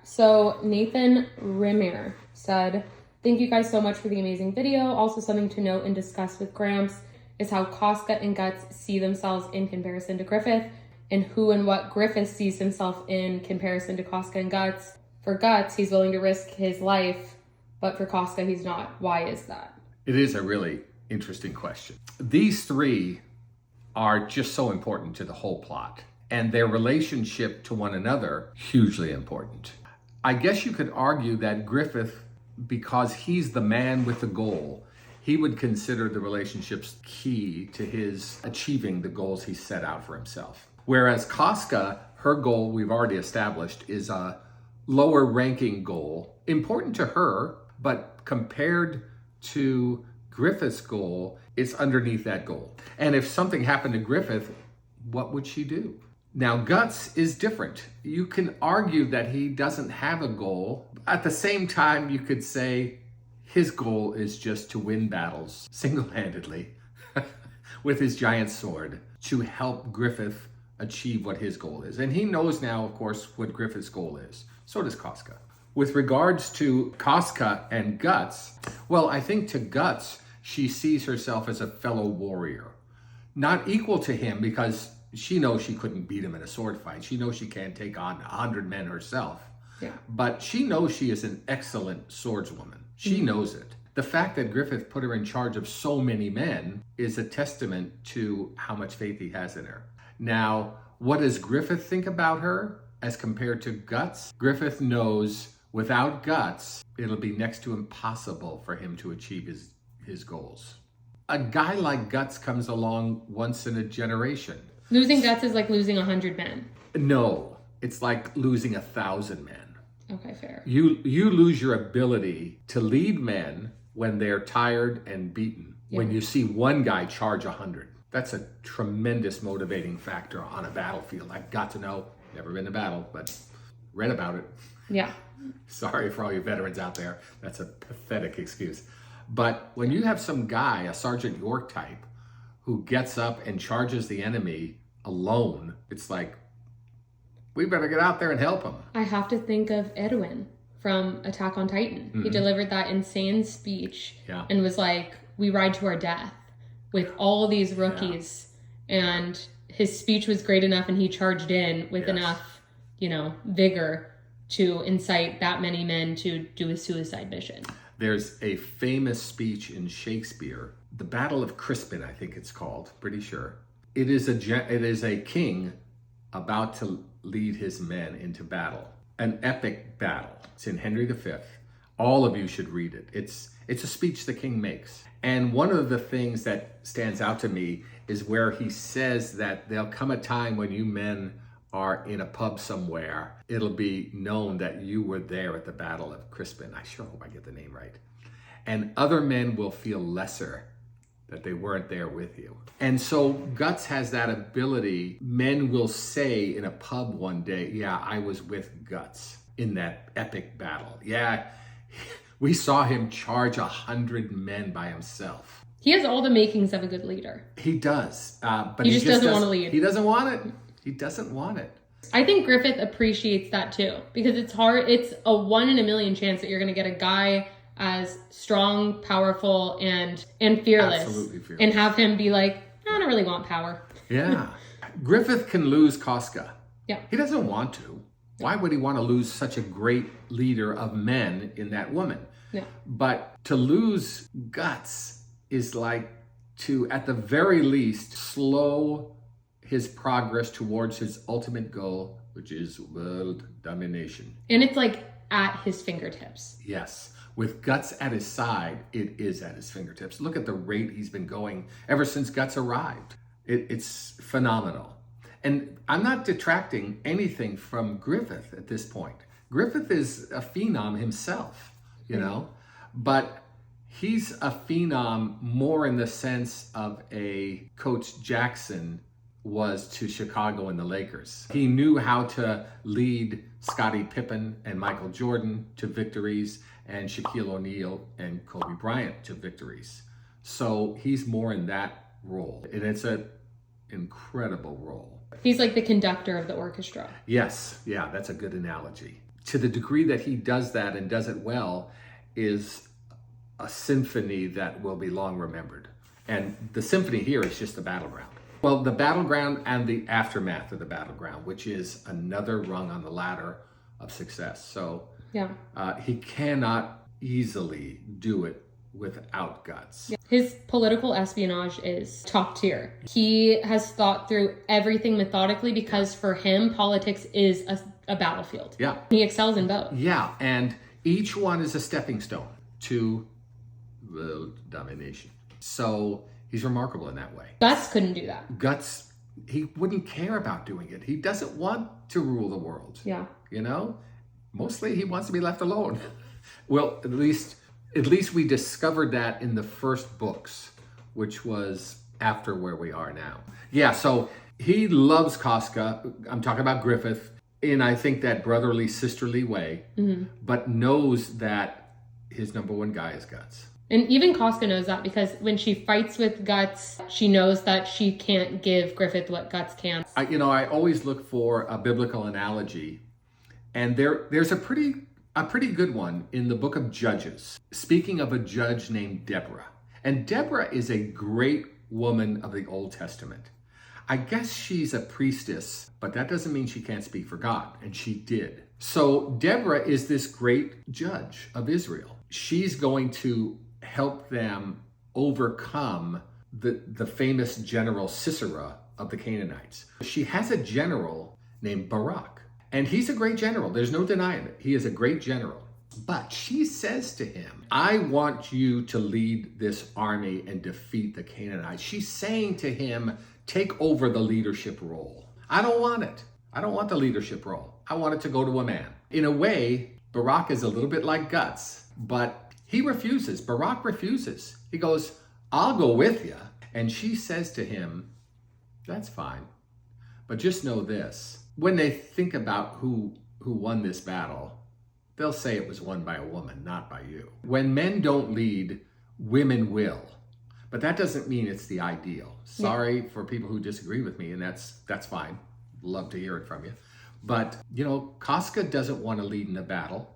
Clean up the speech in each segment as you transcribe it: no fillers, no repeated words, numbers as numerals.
So Nathan Rimmer said, thank you guys so much for the amazing video. Also something to note and discuss with Gramps is how Casca and Guts see themselves in comparison to Griffith, and who and what Griffith sees himself in comparison to Casca and Guts. For Guts, he's willing to risk his life, but for Casca, he's not. Why is that? It is a really interesting question. These three are just so important to the whole plot, and their relationship to one another, hugely important. I guess you could argue that Griffith, because he's the man with the goal, he would consider the relationships key to his achieving the goals he set out for himself. Whereas Casca, her goal, we've already established, is a lower ranking goal, important to her, but compared to Griffith's goal, it's underneath that goal. And if something happened to Griffith, what would she do? Now, Guts is different. You can argue that he doesn't have a goal. At the same time, you could say his goal is just to win battles single-handedly with his giant sword to help Griffith achieve what his goal is. And he knows now, of course, what Griffith's goal is. So does Casca. With regards to Casca and Guts, well, I think to Guts, she sees herself as a fellow warrior. Not equal to him, because she knows she couldn't beat him in a sword fight. She knows she can't take on 100 men herself. Yeah. But she knows she is an excellent swordswoman. She knows it. The fact that Griffith put her in charge of so many men is a testament to how much faith he has in her. Now, what does Griffith think about her as compared to Guts? Griffith knows without Guts, it'll be next to impossible for him to achieve his goals. A guy like Guts comes along once in a generation. Losing Guts is like losing 100 men. No, it's like losing 1,000 men. Okay, fair. You lose your ability to lead men when they're tired and beaten. Yeah. When you see one guy charge 100, that's a tremendous motivating factor on a battlefield. I've got to know, never been to battle, but read about it. Yeah. Sorry for all you veterans out there. That's a pathetic excuse. But when you have some guy, a Sergeant York type, who gets up and charges the enemy alone, it's like, we better get out there and help him. I have to think of Edwin from Attack on Titan. Mm-hmm. He delivered that insane speech and was like, we ride to our death with all these rookies. Yeah. And his speech was great enough, and he charged in with enough, vigor to incite that many men to do a suicide mission. There's a famous speech in Shakespeare, the Battle of Crispin, I think it's called, pretty sure. It is a king about to lead his men into battle, an epic battle. It's in Henry V. All of you should read it. It's a speech the king makes. And one of the things that stands out to me is where he says that there'll come a time when you men are in a pub somewhere. It'll be known that you were there at the Battle of Crispin. I sure hope I get the name right. And other men will feel lesser that they weren't there with you. And so Guts has that ability. Men will say in a pub one day, yeah, I was with Guts in that epic battle. Yeah, we saw him charge 100 men by himself. He has all the makings of a good leader. He does. But he just doesn't want to lead. He doesn't want it. He doesn't want it. I think Griffith appreciates that too, because it's hard. It's a 1 in a million chance that you're going to get a guy as strong, powerful, and fearless. Absolutely fearless. And have him be like, I don't really want power. Yeah. Griffith can lose Casca. Yeah. He doesn't want to. Why would he want to lose such a great leader of men in that woman? Yeah. But to lose Guts is like to, at the very least, slow his progress towards his ultimate goal, which is world domination. And it's like at his fingertips. Yes. With Guts at his side, it is at his fingertips. Look at the rate he's been going ever since Guts arrived. It's phenomenal. And I'm not detracting anything from Griffith at this point. Griffith is a phenom himself, but he's a phenom more in the sense of a Coach Jackson was to Chicago and the Lakers. He knew how to lead Scottie Pippen and Michael Jordan to victories, and Shaquille O'Neal and Kobe Bryant to victories. So he's more in that role, and it's an incredible role. He's like the conductor of the orchestra. Yes, yeah, that's a good analogy. to the degree that he does that and does it well, is a symphony that will be long remembered. And the symphony here is just the battleground. Well, the battleground and the aftermath of the battleground, which is another rung on the ladder of success. So yeah, he cannot easily do it without guts. Yeah. His political espionage is top tier. He has thought through everything methodically because for him, politics is a battlefield. Yeah. He excels in both. Yeah, and each one is a stepping stone to world domination. So he's remarkable in that way. Guts couldn't do that. Guts, he wouldn't care about doing it. He doesn't want to rule the world. Yeah. You know, mostly he wants to be left alone. Well, at least we discovered that in the first books, which was after where we are now. Yeah, so he loves Casca. I'm talking about Griffith in, I think, that brotherly, sisterly way, but knows that his number one guy is Guts. And even Casca knows that because when she fights with Guts, she knows that she can't give Griffith what Guts can. I always look for a biblical analogy, and there's a pretty good one in the book of Judges. Speaking of a judge named Deborah. And Deborah is a great woman of the Old Testament. I guess she's a priestess, but that doesn't mean she can't speak for God, and she did. So Deborah is this great judge of Israel. She's going to help them overcome the famous general Sisera of the Canaanites. She has a general named Barak, and he's a great general. There's no denying it. He is a great general. But she says to him, I want you to lead this army and defeat the Canaanites. She's saying to him, take over the leadership role. I don't want it. I don't want the leadership role. I want it to go to a man. In a way, Barak is a little bit like Guts, but he refuses. Barak refuses. He goes, I'll go with you. And she says to him, that's fine. But just know this. When they think about who won this battle, they'll say it was won by a woman, not by you. When men don't lead, women will. But that doesn't mean it's the ideal. Sorry for people who disagree with me, and that's fine. Love to hear it from you. But, Casca doesn't want to lead in a battle,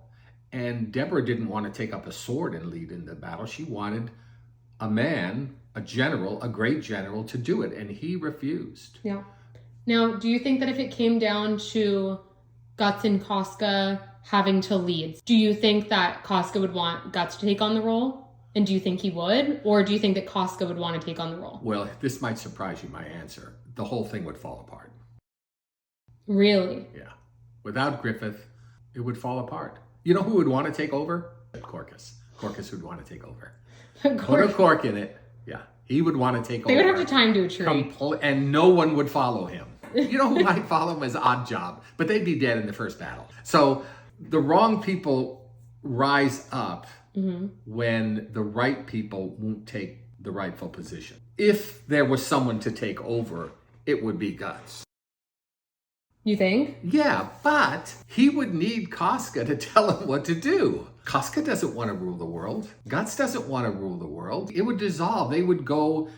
and Deborah didn't want to take up a sword and lead in the battle. She wanted a man, a general, a great general to do it, and he refused. Yeah. Now, do you think that if it came down to Guts and Casca having to lead, do you think that Casca would want Guts to take on the role? And do you think he would? Or do you think that Casca would want to take on the role? Well, this might surprise you, my answer. The whole thing would fall apart. Really? Yeah. Without Griffith, it would fall apart. You know who would want to take over? Corcus. Corcus would want to take over. Put a cork in it. Yeah. He would want to take over. They would have to tie him to a tree. And no one would follow him. You know who might follow him is Odd Job, but they'd be dead in the first battle. So the wrong people rise up when the right people won't take the rightful position. If there was someone to take over, it would be Guts. You think? Yeah, but he would need Casca to tell him what to do. Casca doesn't want to rule the world. Guts doesn't want to rule the world. It would dissolve. They would go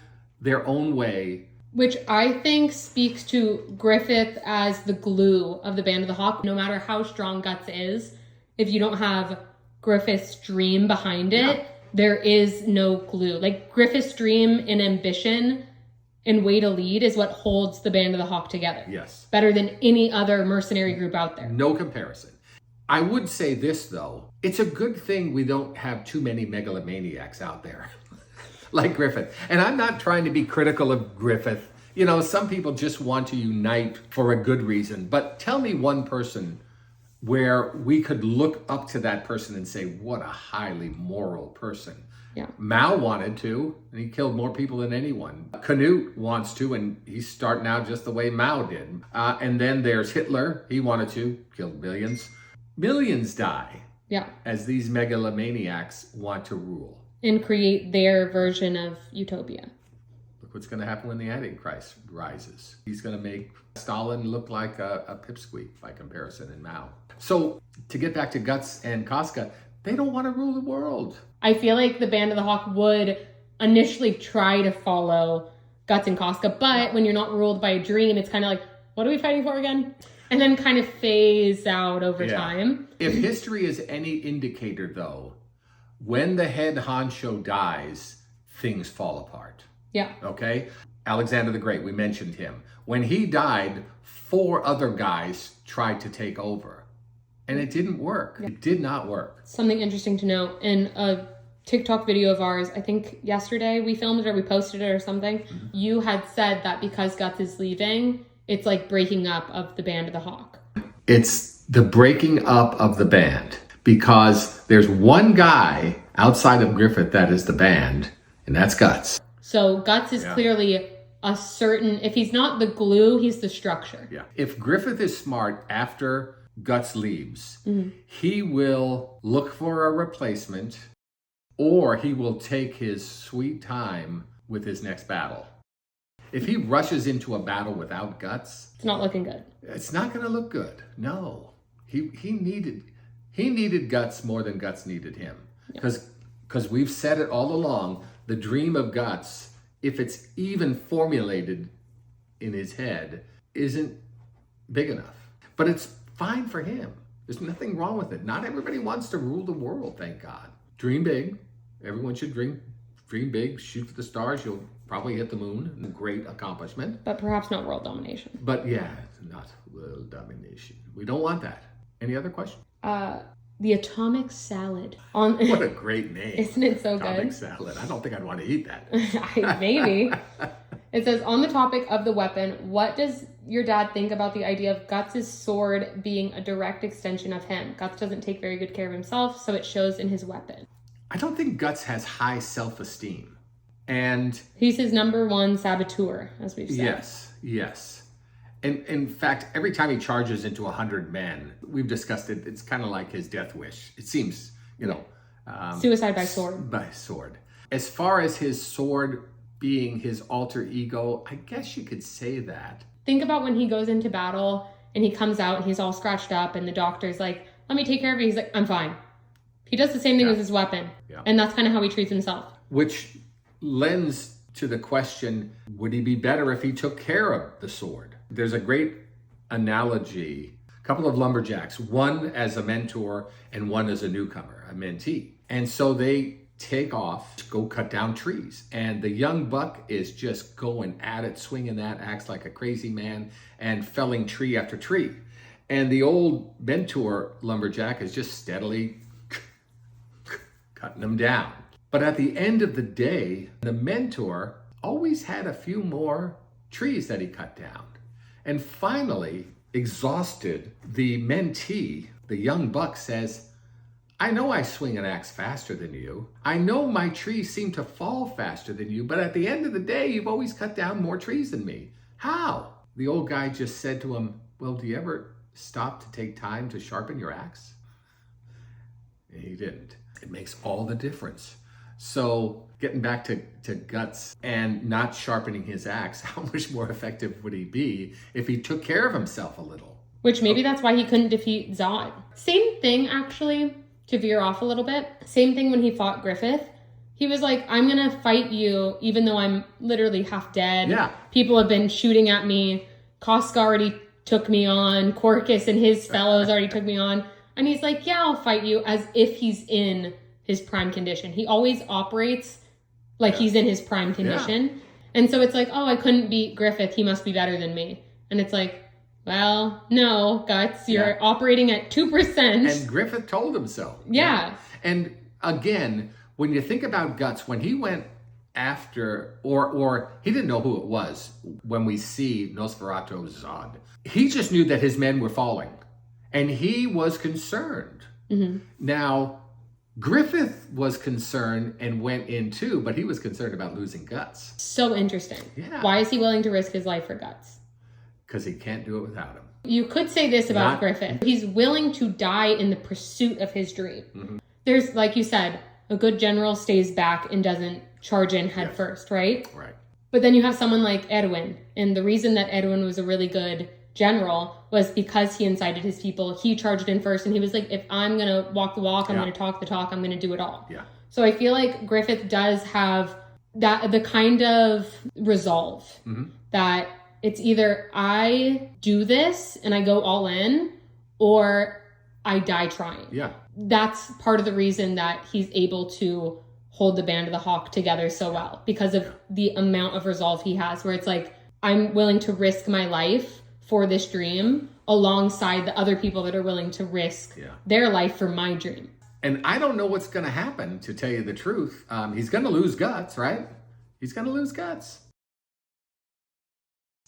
their own way. Which I think speaks to Griffith as the glue of the Band of the Hawk. No matter how strong Guts is, if you don't have Griffith's dream behind it, there is no glue. Like Griffith's dream and ambition and way to lead is what holds the Band of the Hawk together. Yes. Better than any other mercenary group out there. No comparison. I would say this, though. It's a good thing we don't have too many megalomaniacs out there like Griffith. And I'm not trying to be critical of Griffith. Some people just want to unite for a good reason. But tell me one person where we could look up to that person and say, what a highly moral person. Yeah. Mao wanted to, and he killed more people than anyone. Canute wants to, and he's starting out just the way Mao did. And then there's Hitler. He wanted to, killed millions. Millions die as these megalomaniacs want to rule. And create their version of utopia. Look what's going to happen when the Antichrist rises. He's going to make Stalin look like a pipsqueak by comparison in Mao. So to get back to Guts and Casca, they don't want to rule the world. I feel like the Band of the Hawk would initially try to follow Guts and Casca, but when you're not ruled by a dream, it's kind of like, what are we fighting for again? And then kind of phase out over time. If history is any indicator, though, when the head honcho dies, things fall apart. Yeah. Okay? Alexander the Great, we mentioned him. When he died, 4 other guys tried to take over. And it didn't work. It did not work. Something interesting to note, in a TikTok video of ours, I think yesterday we filmed it or we posted it or something, you had said that because Guts is leaving, it's like breaking up of the Band of the Hawk. It's the breaking up of the band, because there's one guy outside of Griffith that is the band, and that's Guts. So Guts is clearly a certain, if he's not the glue, he's the structure. Yeah. If Griffith is smart after Guts leaves, he will look for a replacement, or he will take his sweet time with his next battle. If he rushes into a battle without Guts, It's not looking good. it's not going to look good. No. He needed Guts more than Guts needed him. Because we've said it all along, the dream of Guts, if it's even formulated in his head, isn't big enough. But it's fine for him. There's nothing wrong with it. Not everybody wants to rule the world, thank God. Dream big. Everyone should dream big, shoot for the stars. You'll probably hit the moon. Great accomplishment. But perhaps not world domination. But yeah, not world domination. We don't want that. Any other questions? The atomic salad. What a great name. Isn't it so Atomic good? salad. I don't think I'd want to eat that. Maybe. It says, on the topic of the weapon, what does your dad think about the idea of Guts' sword being a direct extension of him? Guts doesn't take very good care of himself, so it shows in his weapon. I don't think Guts has high self-esteem. And he's his number one saboteur, as we've said. Yes. And in fact, every time he charges into 100 men, we've discussed it, it's kind of like his death wish. It seems, suicide by sword. By sword. As far as his sword being his alter ego, I guess you could say that. Think about when he goes into battle and he comes out and he's all scratched up and the doctor's like, let me take care of you. He's like, I'm fine. He does the same thing with his weapon. Yeah. And that's kind of how he treats himself. Which lends to the question, would he be better if he took care of the sword? There's a great analogy, a couple of lumberjacks, one as a mentor and one as a newcomer, a mentee. And so they take off to go cut down trees. And the young buck is just going at it, swinging that axe like a crazy man and felling tree after tree. And the old mentor lumberjack is just steadily cutting them down. But at the end of the day, the mentor always had a few more trees that he cut down. And finally, exhausted, the mentee, the young buck, says, I know I swing an axe faster than you. I know my trees seem to fall faster than you, but at the end of the day, you've always cut down more trees than me. How? The old guy just said to him, well, do you ever stop to take time to sharpen your axe? And he didn't. It makes all the difference. So getting back to Guts and not sharpening his axe, how much more effective would he be if he took care of himself a little? Which maybe that's why he couldn't defeat Zod. Same thing, actually, to veer off a little bit. Same thing when he fought Griffith. He was like, I'm going to fight you even though I'm literally half dead. Yeah. People have been shooting at me. Koska already took me on. Korkus and his fellows already took me on. And he's like, yeah, I'll fight you, as if he's in his prime condition. He always operates like he's in his prime condition. Yeah. And so it's like, oh, I couldn't beat Griffith. He must be better than me. And it's like, well, no, Guts, you're operating at 2%. And Griffith told him so. Yeah. And again, when you think about Guts, when he went after, or he didn't know who it was when we see Nosferatu's Zod, he just knew that his men were falling. And he was concerned. Mm-hmm. Now, Griffith was concerned and went in too, but he was concerned about losing Guts. So interesting. Yeah. Why is he willing to risk his life for Guts? Because he can't do it without him. You could say this about Griffith. He's willing to die in the pursuit of his dream. Mm-hmm. There's, like you said, a good general stays back and doesn't charge in head first, right? Right. But then you have someone like Edwin. And the reason that Edwin was a really good general was because he incited his people. He charged in first and he was like, if I'm going to walk the walk, I'm going to talk the talk, I'm going to do it all. Yeah. So I feel like Griffith does have that, the kind of resolve that It's either I do this and I go all in, or I die trying. Yeah. That's part of the reason that he's able to hold the Band of the Hawk together so well, because of the amount of resolve he has, where it's like, I'm willing to risk my life for this dream alongside the other people that are willing to risk their life for my dream. And I don't know what's going to happen, to tell you the truth. He's going to lose guts, right? He's going to lose guts.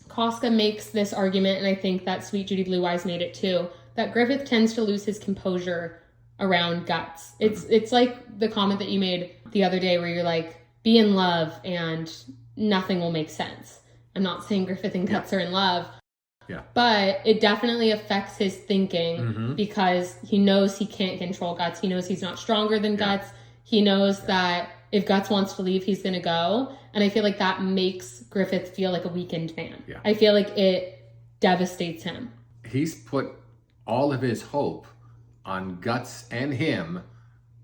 Casca makes this argument, and I think that Sweet Judy Blue Eyes made it too, that Griffith tends to lose his composure around guts. It's like the comment that you made the other day where you're like, be in love and nothing will make sense. I'm not saying Griffith and Guts are in love, but it definitely affects his thinking because he knows he can't control Guts. He knows he's not stronger than Guts. He knows that if Guts wants to leave, he's going to go. And I feel like that makes Griffith feel like a weakened man. Yeah. I feel like it devastates him. He's put all of his hope on Guts and him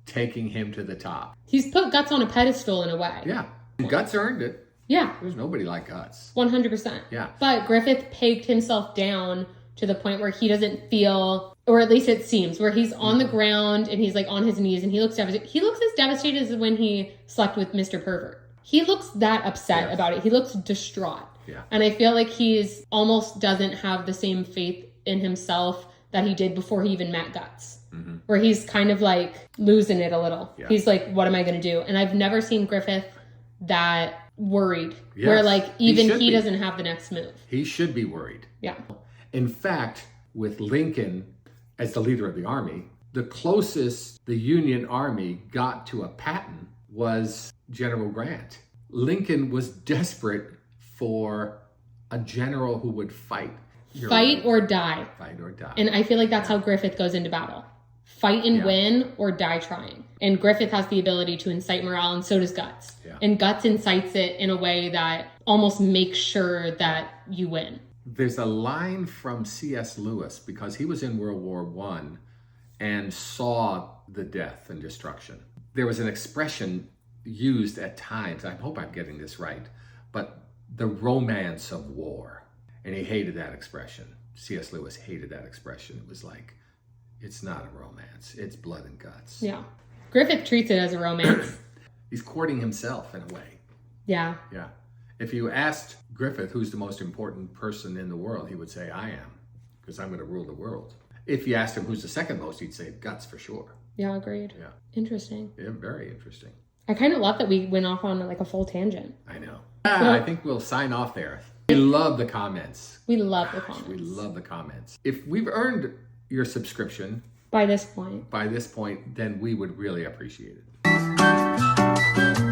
taking him to the top. He's put Guts on a pedestal in a way. Yeah. Guts earned it. Yeah. There's nobody like Guts. 100%. Yeah. But Griffith pegged himself down to the point where he doesn't feel, or at least it seems, where he's on the ground and he's like on his knees and he looks devastated. He looks as devastated as when he slept with Mr. Pervert. He looks that upset about it. He looks distraught. Yeah. And I feel like he's almost doesn't have the same faith in himself that he did before he even met Guts. Where he's kind of like losing it a little. Yeah. He's like, what am I going to do? And I've never seen Griffith that worried. Yes, where like even he doesn't have the next move. He should be worried. Yeah. In fact, with Lincoln as the leader of the army, the closest the Union Army got to a Patton was General Grant. Lincoln was desperate for a general who would fight. Fight or die. Fight or die. And I feel like that's how Griffith goes into battle. Fight and win or die trying. And Griffith has the ability to incite morale, and so does Guts. Yeah. And Guts incites it in a way that almost makes sure that you win. There's a line from C.S. Lewis, because he was in World War I and saw the death and destruction. There was an expression used at times, I hope I'm getting this right, but the romance of war. And he hated that expression. C.S. Lewis hated that expression. It was like, it's not a romance. It's blood and guts. Yeah. Griffith treats it as a romance. He's courting himself in a way. Yeah. Yeah. If you asked Griffith who's the most important person in the world, he would say, I am, because I'm going to rule the world. If you asked him who's the second most, he'd say Guts for sure. Yeah, agreed. Yeah. Interesting. Yeah, very interesting. I kind of love that we went off on like a full tangent. I know. I think we'll sign off there. We love the comments. We love the comments. We love the comments. If we've earned your subscription by this point, then we would really appreciate it.